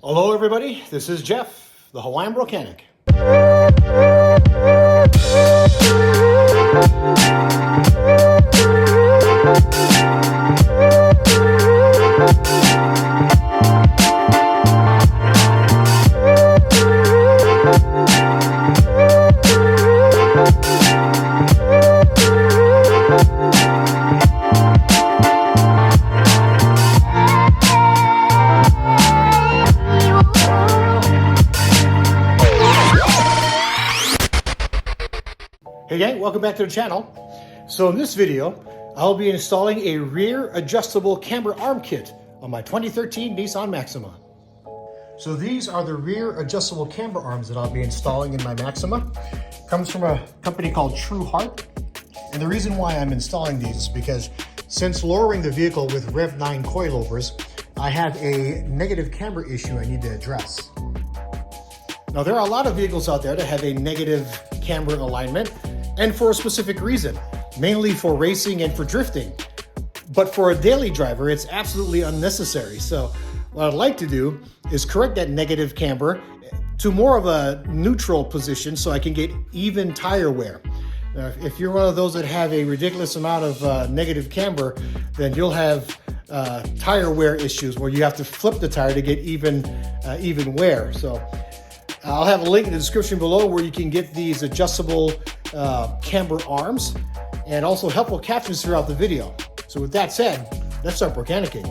Hello everybody, this is Jeff, the Hawaiian Mechanic. Hey gang, welcome back to the channel. So in this video, I'll be installing a rear adjustable camber arm kit on my 2013 Nissan Maxima. So these are the rear adjustable camber arms that I'll be installing in my Maxima. Comes from a company called Truhart. And the reason why I'm installing these is because since lowering the vehicle with Rev 9 coilovers, I have a negative camber issue I need to address. Now there are a lot of vehicles out there that have a negative camber alignment, and for a specific reason, mainly for racing and for drifting. But for a daily driver, it's absolutely unnecessary. So what I'd like to do is correct that negative camber to more of a neutral position so I can get even tire wear. Now, if you're one of those that have a ridiculous amount of negative camber, then you'll have tire wear issues where you have to flip the tire to get even wear. So I'll have a link in the description below where you can get these adjustable camber arms and also helpful captions throughout the video. So with that said, let's start mechanicking.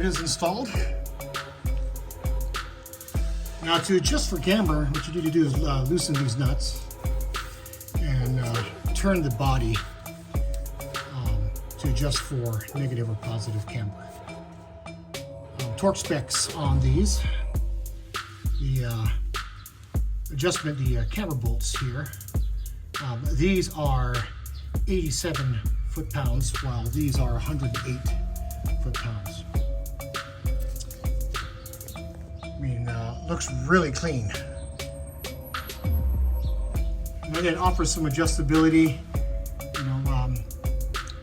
it is installed. Now to adjust for camber, what you need to do is loosen these nuts and turn the body to adjust for negative or positive camber. Torque specs on these. The adjustment, the camber bolts here. These are 87 foot-pounds, while these are 108 foot-pounds. I mean, looks really clean. And then it offers some adjustability, you know,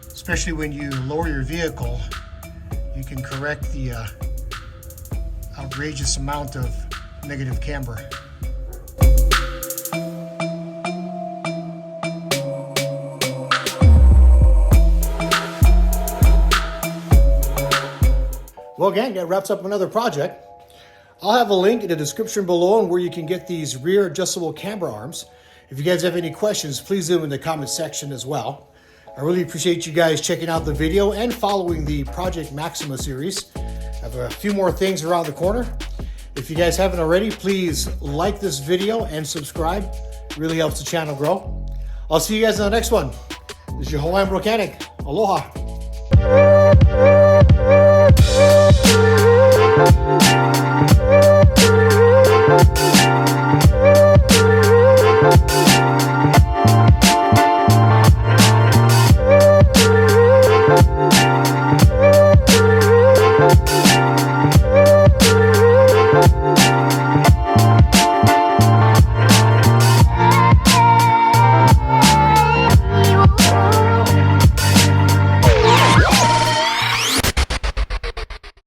especially when you lower your vehicle, you can correct the outrageous amount of negative camber. Well, gang, that wraps up another project. I'll have a link in the description below where you can get these rear adjustable camber arms. If you guys have any questions, please leave them in the comment section as well. I really appreciate you guys checking out the video and following the Project Maxima series. I have a few more things around the corner. If you guys haven't already, please like this video and subscribe. It really helps the channel grow. I'll see you guys in the next one. This is your Hawaiian Mechanic. Aloha.